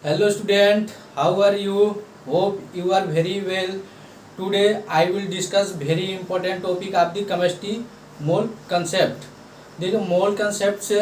Hello student, how are you? Hope you are very well. Today I will discuss very important topic of the chemistry, mole concept. देखो मोल concept से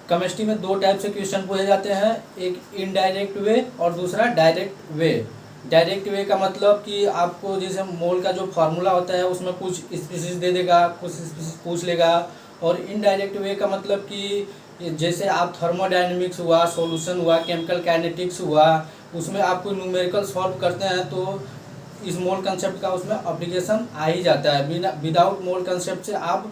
chemistry में दो type से question पूछे जाते हैं, एक इनडायरेक्ट वे और दूसरा डायरेक्ट वे। डायरेक्ट वे का मतलब कि आपको जैसे मोल का जो फार्मूला होता है उसमें कुछ स्पीसीज दे देगा, कुछ स्पीसीज पूछ लेगा। और इनडायरेक्ट वे का मतलब कि जैसे आप थर्मोडायनेमिक्स हुआ, सॉल्यूशन हुआ, केमिकल काइनेटिक्स हुआ, उसमें आपको न्यूमेरिकल सॉल्व करते हैं तो इस मोल कंसेप्ट का उसमें एप्लीकेशन आ ही जाता है। बिना विदाउट मोल कंसेप्ट से आप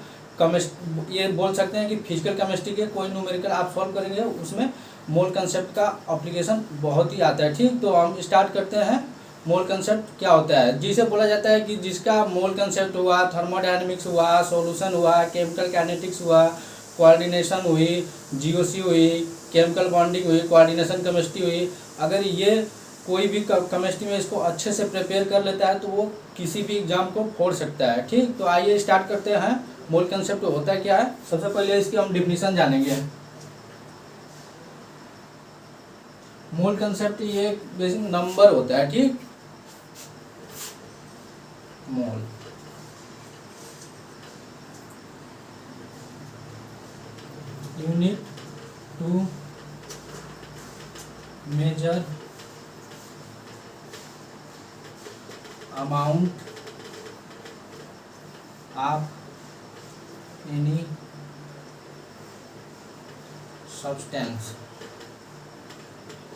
ये बोल सकते हैं कि फिजिकल केमिस्ट्री के कोई न्यूमेरिकल आप सॉल्व करेंगे उसमें मोल कंसेप्ट का एप्लीकेशन बहुत ही आता है। ठीक, तो हम स्टार्ट करते हैं। मोल कंसेप्ट क्या होता है? जिसे बोला जाता है कि जिसका मोल कंसेप्ट हुआ, थर्मोडायनेमिक्स हुआ, सॉल्यूशन हुआ, केमिकल काइनेटिक्स हुआ, कोऑर्डिनेशन हुई, जीओसी हुई, केमिकल बॉन्डिंग हुई, कोऑर्डिनेशन केमिस्ट्री हुई, अगर ये कोई भी केमिस्ट्री में इसको अच्छे से प्रिपेयर कर लेता है तो वो किसी भी एग्जाम को फोड़ सकता है। ठीक, तो आइए स्टार्ट करते हैं। मोल कंसेप्ट होता है क्या है, सबसे पहले इसकी हम डिफिनीशन जानेंगे। मोल कंसेप्ट ये बेसिक नंबर होता है। ठीक, mole unit to measure amount of any substance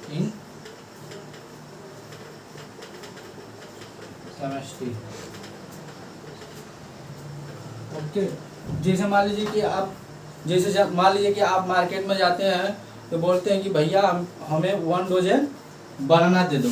in chemistry। Okay, जैसे मान लीजिए कि आप मार्केट में जाते हैं तो बोलते हैं कि भैया हमें 1 डोजन बनाना दे दो,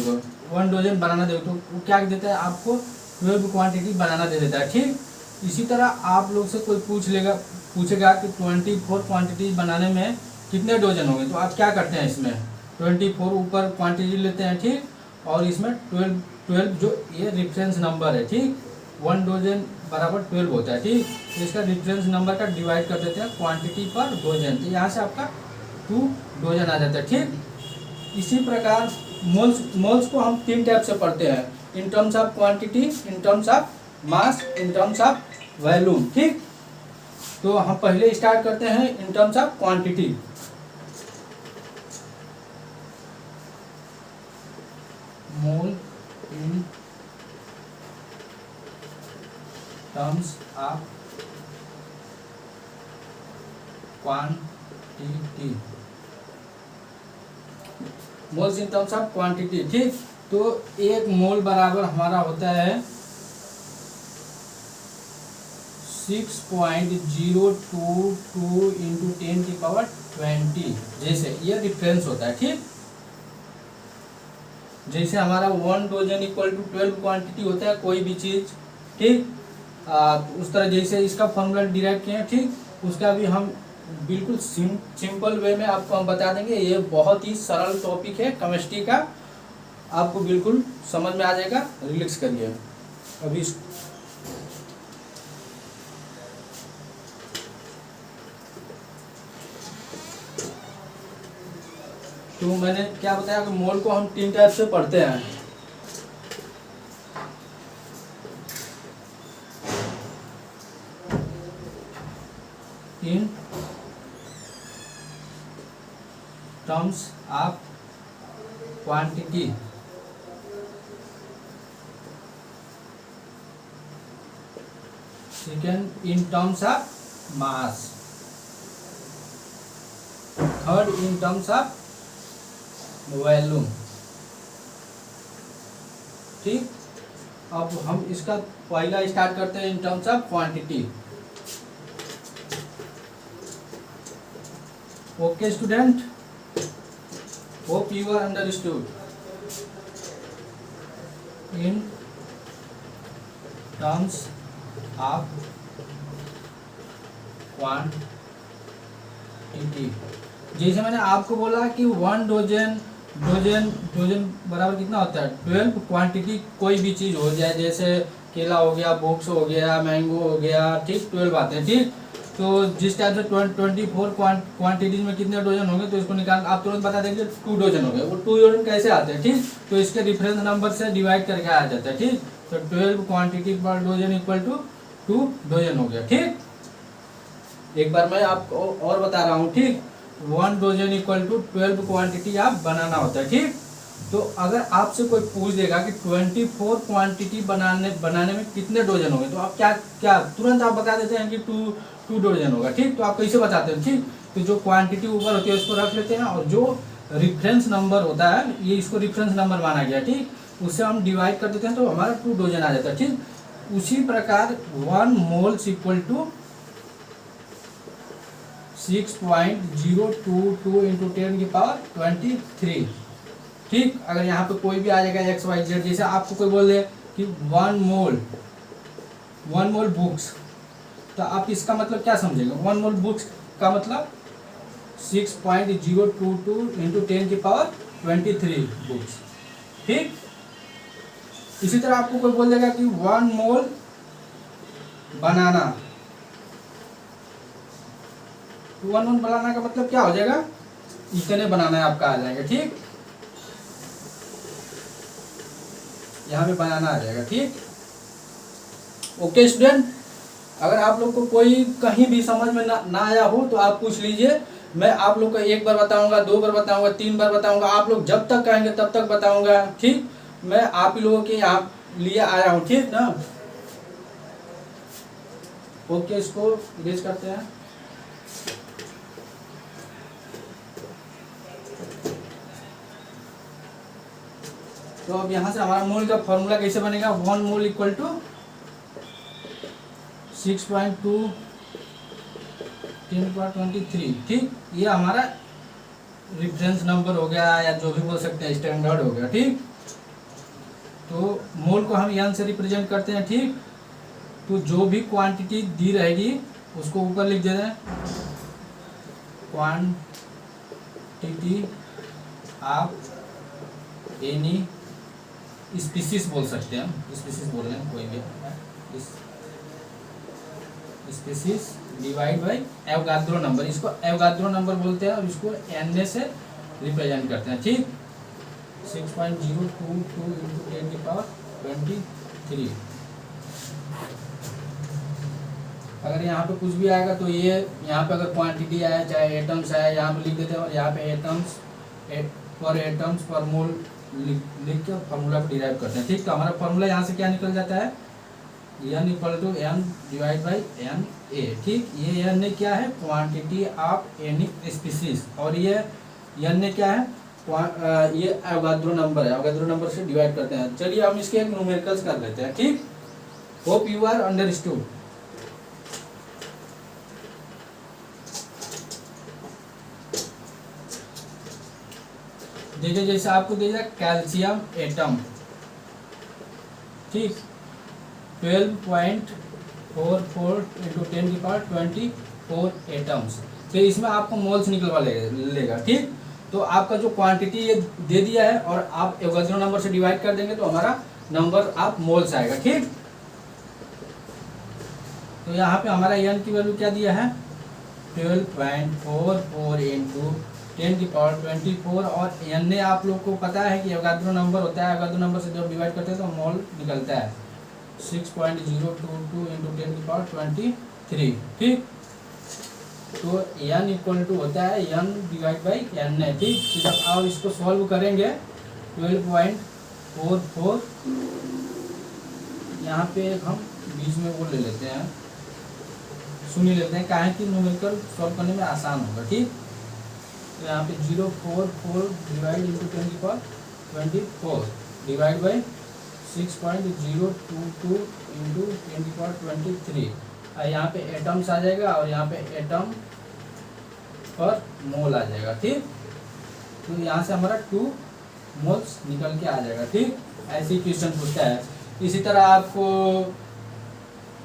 1 डोजन बनाना दे दो, तो वो क्या देता है आपको 12 क्वांटिटी बनाना दे देता है। ठीक, इसी तरह आप लोग से कोई पूछेगा कि 24 क्वांटिटी बनाने में कितने डोजन होंगे, तो आप क्या करते हैं इसमें 24 ऊपर क्वांटिटी लेते हैं। ठीक, और इसमें 12 जो ये रेफरेंस नंबर है। ठीक, 1 डोजन बराबर 12 होता है। ठीक, तो इसका रेफरेंस नंबर का डिवाइड कर देते हैं क्वांटिटी पर डोजन, तो यहाँ से आपका 2 डोजन आ जाता है। ठीक, इसी प्रकार मोल्स को हम 3 टाइप से पढ़ते हैं, in terms of quantity, in terms of mass, in terms of volume. ठीक, तो हम पहले स्टार्ट करते हैं in terms of quantity. Mole in terms of quantity, moles in terms of quantity. ठीक, तो 1 मोल बराबर हमारा होता है 6.022 इंटू 10⁻20। जैसे ये डिफरेंस होता है। ठीक, जैसे हमारा 1 डोजन इक्वल टू 12 क्वांटिटी होता है कोई भी चीज। ठीक, उस तरह जैसे इसका फॉर्मूला डिराइव किए हैं। ठीक, उसका भी हम बिल्कुल सिंपल वे में आपको हम बता देंगे। ये बहुत ही सरल टॉपिक है केमिस्ट्री का, आपको बिल्कुल समझ में आ जाएगा। रिलैक्स करिए अभी। तो मैंने क्या बताया कि मोल को हम 3 टाइप से पढ़ते हैं। In terms of quantity, second in terms of mass, third in terms of volume. ठीक, अब हम इसका पहला स्टार्ट करते हैं in terms of quantity. Okay student, hope you are understood. In terms of quantity, जैसे मैंने आपको बोला कि 1 डोजन बराबर कितना होता है 12 क्वांटिटी, कोई भी चीज हो जाए, जैसे केला हो गया, बुक्स हो गया, मैंगो हो गया। ठीक, 12 आते हैं। ठीक, तो जिस टाइप से 24 क्वांटिटीज में कितने डोजन होंगे, तो इसको निकाल आप तुरंत बता देंगे 2 डोजन हो गए। वो 2 डोजन कैसे आते हैं, ठीक, तो इसके रेफरेंस नंबर से डिवाइड करके आ जाता है, ठीक। तो 12 क्वांटिटी पर डोजन इक्वल टू 2 डोजन हो गया, ठीक। एक बार मैं आपको और बता रहा हूँ, ठीक, 1 डोजन इक्वल टू 12 क्वांटिटी आप बनाना होता है, ठीक। तो अगर आपसे कोई पूछ देगा कि 24 क्वांटिटी बनाने में कितने डोजन होंगे, तो आप क्या तुरंत आप बता देते हैं कि 2 डोजन होगा, ठीक। तो आप कैसे बताते हैं, ठीक, तो जो क्वांटिटी ऊपर होती है उसको रख लेते हैं, और जो रेफरेंस नंबर होता है, ये इसको रेफरेंस नंबर माना गया, ठीक, उससे हम डिवाइड कर देते हैं तो हमारा 2 डोजन आ जाता है, ठीक। उसी प्रकार 1 मोल्स इक्वल टू 6.022 इंटू 10 की पावर 23, ठीक। अगर यहाँ पे कोई भी आ जाएगा XYZ, जैसे आपको कोई बोल दे कि 1 मोल बुक्स, तो आप इसका मतलब क्या समझेंगे, 1 मोल बुक्स का मतलब 6.022 इंटू 10 की पावर 23 बुक्स, ठीक। इसी तरह आपको कोई बोल देगा कि 1 मोल बनाना, तो 1 मोल बनाना का मतलब क्या हो जाएगा, इतने बनाना है आपका आ जाएगा, ठीक। यहाँ पे बनाना आ जाएगा, ठीक। ओके स्टूडेंट, अगर आप लोग को कोई कहीं भी समझ में ना आया हो तो आप पूछ लीजिए। मैं आप लोग को 1 बार बताऊंगा, 2 बार बताऊंगा, 3 बार बताऊंगा, आप लोग जब तक कहेंगे तब तक बताऊंगा, ठीक। मैं आप ही लोगों के यहाँ लिए आया हूँ, ठीक ना। ओके, इसको इरेज करते हैं। तो अब यहाँ से हमारा मोल का फॉर्मूला कैसे बनेगा, 1 मोल इक्वल टू 6.2 10⁻23, ठीक। ये हमारा रेफरेंस नंबर हो गया, या जो भी बोल सकते हैं स्टैंडर्ड हो गया, ठीक। तो मोल को हम n से रिप्रेजेंट करते हैं, ठीक। तो जो भी क्वांटिटी दी रहेगी उसको ऊपर लिख देते हैं, क्वांटिटी आप एनी स्पीसीज बोल सकते हैं, हम स्पीसीज बोल रहे हैं, कोई भी species divide by Avogadro number, इसको एवोगाद्रो नंबर बोलते हैं, और इसको एन से रिप्रेजेंट करते हैं, ठीक। 6.022 इंटू 10 की पावर 23। अगर यहाँ पे कुछ भी आएगा तो ये यहाँ पे अगर क्वांटिटी आया चाहे एटम्स आया, यहाँ पे लिख देते हैं, और यहाँ पे एटम्स पर मोल लिख के फार्मूला को डिराइव करते हैं, ठीक। तो हमारा फार्मूला यहाँ से क्या निकल जाता है, n equal to m divide by n a, ठीक। ये n ने क्या है, क्वांटिटी ऑफ एनी स्पीसीज, और ये n ने क्या है, ये एवोगाद्रो नंबर है, एवोगाद्रो नंबर से डिवाइड करते हैं। चलिए हम इसके एक न्यूमेरिकल्स कर लेते हैं, ठीक। Hope you are understood. देखिए, जैसे आपको दिया जाए कैल्शियम एटम, ठीक, 12.44 इंटू 10 की पावर 24 एटम्स, तो इसमें आपको मोल्स निकलवा लेगा, ठीक। तो आपका जो क्वांटिटी ये दे दिया है, और आप एवोगाद्रो नंबर से डिवाइड कर देंगे तो हमारा नंबर आप मोल्स आएगा, ठीक। तो यहाँ पे हमारा n की वैल्यू क्या दिया है, 12.44 इंटू 10 की पावर 24, और n ने आप लोग को पता है कि एवोगाद्रो नंबर होता है, एवोगाद्रो नंबर से जब डिवाइड करते हैं तो मोल निकलता है 6.022 इंटू 10 की पावर 23, ठीक। तो n इक्वल टू होता है n डिवाइड बाई n है, ठीक। तो जब आप इसको सॉल्व करेंगे 12.44, यहाँ पे हम बीच में वो ले लेते हैं, सुनी लेते हैं, काहे कि न्यूमेरिकल सॉल्व करने में आसान होगा, ठीक। तो यहाँ पे 0.44 डिवाइड इंटू 10 की पावर 24 डिवाइड बाई 6.022 इंटू 10 की पावर 23, यहाँ पे एटम्स आ जाएगा, और यहाँ पे एटम पर मोल आ जाएगा, ठीक। तो यहाँ से हमारा 2 मोल्स निकल के आ जाएगा, ठीक। ऐसे ही क्वेश्चन पूछता है। इसी तरह आपको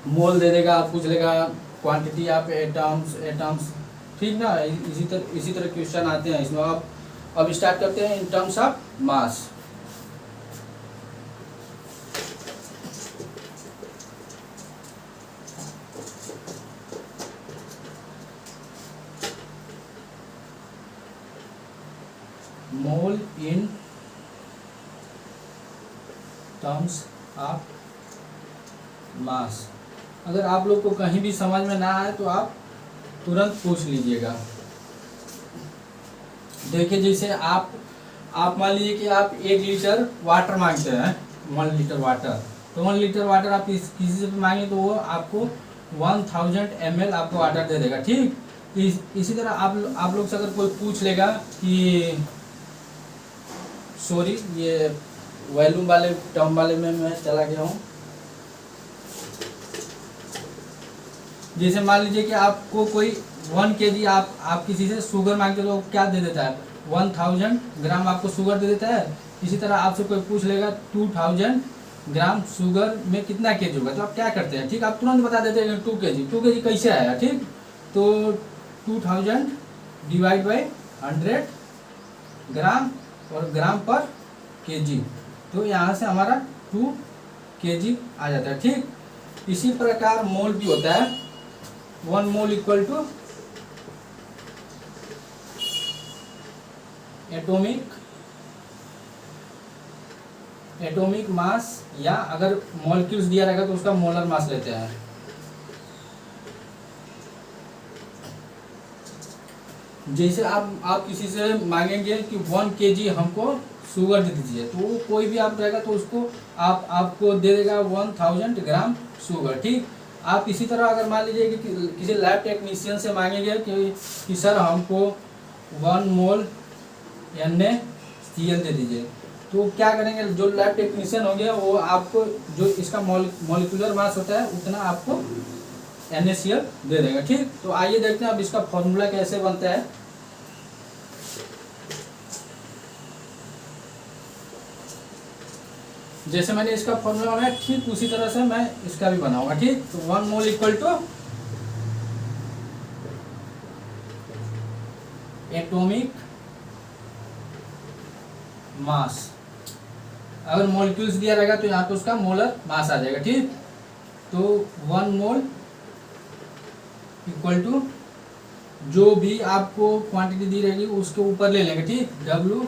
मोल दे देगा, आप पूछ लेगा क्वांटिटी ऑफ एटम्स, ठीक ना। इसी तरह क्वेश्चन आते हैं इसमें। आप अब स्टार्ट करते हैं in terms of mass. Mole in terms of मास। अगर आप लोग को कहीं भी समझ में ना आए तो आप तुरंत पूछ लीजिएगा। देखिए जैसे आप मान लीजिए कि आप 1 लीटर वाटर मांगते हैं, 1 लीटर वाटर, तो 1 लीटर वाटर आप किसी से मांगे तो वो आपको 1000 ml आपको वाटर दे देगा, ठीक। इसी तरह आप लोग से अगर कोई पूछ लेगा कि सॉरी ये वॉल्यूम वाले टर्म वाले में मैं चला गया हूँ। जैसे मान लीजिए कि आपको कोई 1 kg आप किसी से शुगर मांगते हो तो क्या दे देता है, 1000 ग्राम आपको शुगर दे देता है। इसी तरह आपसे कोई पूछ लेगा 2000 ग्राम शुगर में कितना केजी होगा, तो आप क्या करते हैं, ठीक, आप तुरंत बता देते हैं 2 kg। 2 kg कैसे आया, ठीक, तो 2000 डिवाइड बाई 100 ग्राम और ग्राम पर केजी, तो यहाँ से हमारा 2 kg आ जाता है, ठीक। इसी प्रकार मोल भी होता है, 1 mole equal to atomic mass, या अगर मॉलिक्यूल्स दिया रहेगा तो उसका मोलर मास लेते हैं। जैसे आप किसी से मांगेंगे कि 1 kg हमको शुगर दे दीजिए, तो वो कोई भी आप रहेगा तो उसको आपको दे देगा 1000 ग्राम शुगर, ठीक। आप इसी तरह अगर मान लीजिए कि किसी लैब टेक्नीशियन से मांगेंगे कि सर हमको 1 मोल NaCl दे दीजिए, तो क्या करेंगे, जो लैब टेक्नीशियन हो गया वो आपको जो इसका मॉलिक्यूलर मास होता है उतना आपको NaCl दे देगा, ठीक। तो आइए देखते हैं अब इसका फॉर्मूला कैसे बनता है। जैसे मैंने इसका फॉर्मूला बनाया ठीक उसी तरह से मैं इसका भी बनाऊंगा, ठीक। तो 1 mole equal to atomic mass, अगर मॉलिक्यूल्स दिया रहेगा तो यहाँ पे उसका मोलर मास आ जाएगा, ठीक। तो 1 मोल इक्वल टू जो भी आपको क्वांटिटी दी रहेगी उसके ऊपर ले लेंगे, ठीक। W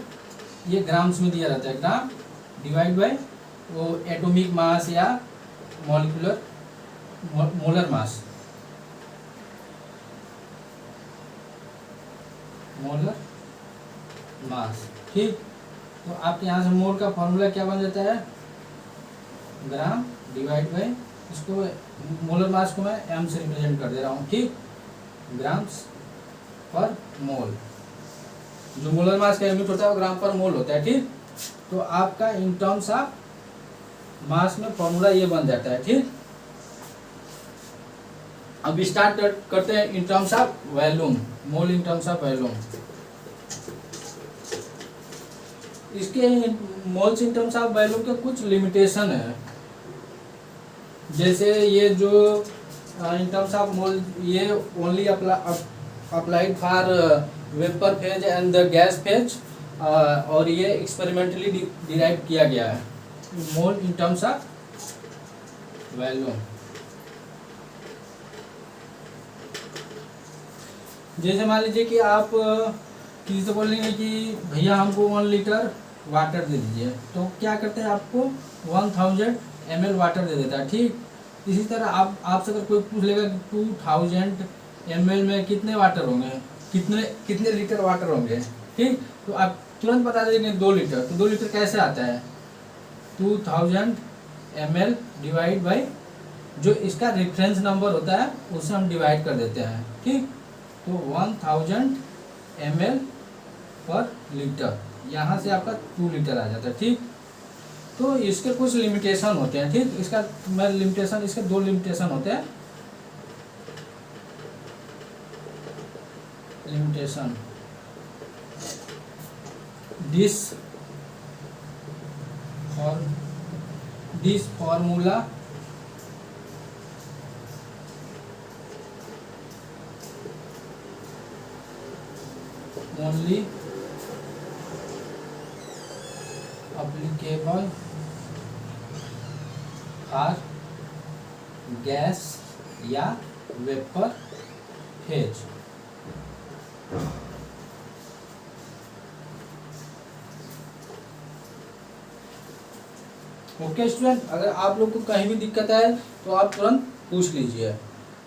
ये ग्राम्स में दिया रहता है, ग्राम डिवाइड बाय वो एटॉमिक मास या मोलर मास, ठीक। तो आपके यहाँ से मोल का फॉर्मूला क्या बन जाता है, ग्राम डिवाइड बाय, इसको मोलर मास को मैं m से रिप्रेजेंट कर दे रहा हूँ, ठीक, ग्राम्स पर मोल। जो मोलर मास का यूनिट होता है वो ग्राम पर मोल होता है, ठीक। तो आपका इन टर्म्स ऑफ मास में फॉर्मूला ये बन जाता है, ठीक। अब स्टार्ट करते हैं in terms of volume, mole in terms of volume. इसके moles in terms of volume के कुछ लिमिटेशन है। जैसे ये जो इन टर्म्स ऑफ मोल ये only applied for vapour phase and the gas phase, और ये एक्सपेरिमेंटली डिराइव किया गया है, मोल इन टर्म्स ऑफ वॉल्यूम। जैसे मान लीजिए कि आप किसी से बोलेंगे कि भैया हमको 1 लीटर वाटर दे दीजिए, तो क्या करते हैं, आपको 1000 ml वाटर दे देता है, ठीक। इसी तरह आपसे अगर कोई पूछ लेगा कि 2000 ml में कितने वाटर होंगे, कितने लीटर वाटर होंगे, ठीक, तो आप तुरंत बता देंगे 2 लीटर। तो 2 लीटर कैसे आता है, 2000 ml डिवाइड बाई जो इसका रेफरेंस नंबर होता है उससे हम डिवाइड कर देते हैं, ठीक। तो 1000 ml पर लीटर, यहाँ से आपका 2 लीटर आ जाता है, ठीक। तो इसके कुछ लिमिटेशन होते हैं, ठीक। इसके 2 लिमिटेशन होते हैं। Limitation, this formula only applicable for gas या वेपर फेज। ओके स्टूडेंट, अगर आप लोग को कहीं भी दिक्कत है तो आप तुरंत पूछ लीजिए।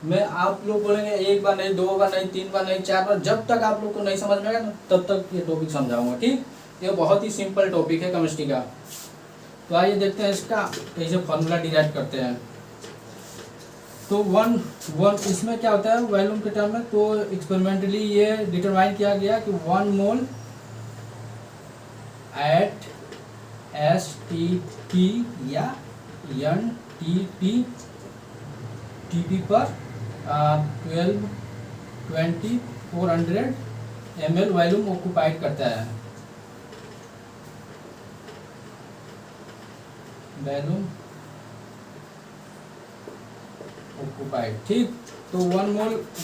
मैं आप लोग बोलेंगे एक बार नहीं, 2 बार नहीं, 3 बार नहीं, 4 बार, जब तक आप लोग को नहीं समझ में आएगा ना तब तक ये टॉपिक समझाऊंगा। ठीक, ये बहुत ही सिंपल टॉपिक है केमिस्ट्री का। तो आइए देखते हैं इसका कैसे फॉर्मूला डिराइव करते हैं। तो वन इसमें क्या होता है वॉल्यूम के टर्म में, तो एक्सपेरिमेंटली ये डिटरमाइन किया गया कि 1 मोल एट STP या NTP TP पर 12-2400 ml वॉल्यूम ऑक्युपाइड करता है। वॉल्यूम ऑक्युपाइड, ठीक। तो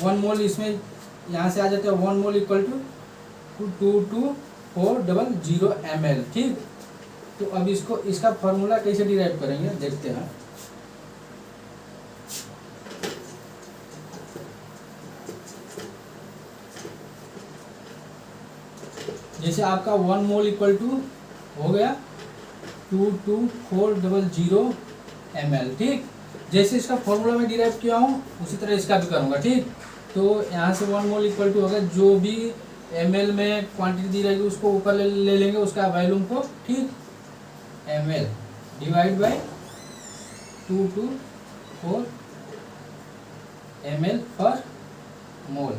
1 मोल इसमें यहाँ से आ जाता है 1 मोल इक्वल टू 22400 ml, ठीक। तो अब इसका फॉर्मूला कैसे डिराइव करेंगे देखते हैं। जैसे आपका 1 मोल इक्वल टू हो गया 22400 ml, ठीक। जैसे इसका फॉर्मूला में डिराइव किया हूँ उसी तरह इसका भी करूँगा, ठीक। तो यहाँ से 1 मोल इक्वल टू होगा, जो भी ml में क्वांटिटी दी रहेगी उसको ऊपर ले लेंगे उसका वॉल्यूम को, ठीक। ml डिवाइड बाय 224 ml पर मोल,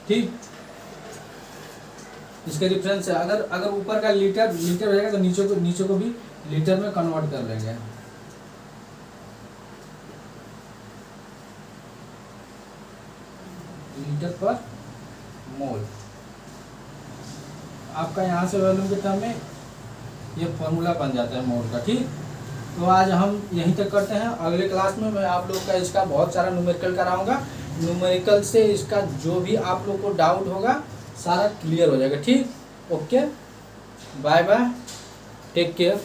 ठीक। इसके डिफरेंस है, अगर ऊपर का लीटर रहेगा तो नीचे को भी लीटर में कन्वर्ट कर लेंगे। लीटर पर मोल आपका यहाँ से वॉल्यूम के टर्म में ये फॉर्मूला बन जाता है मोल का, ठीक। तो आज हम यहीं तक करते हैं। अगले क्लास में मैं आप लोग का इसका बहुत सारा न्यूमेरिकल कराऊंगा। न्यूमेरिकल से इसका जो भी आप लोग को डाउट होगा सारा क्लियर हो जाएगा, ठीक। Okay, bye bye, take care.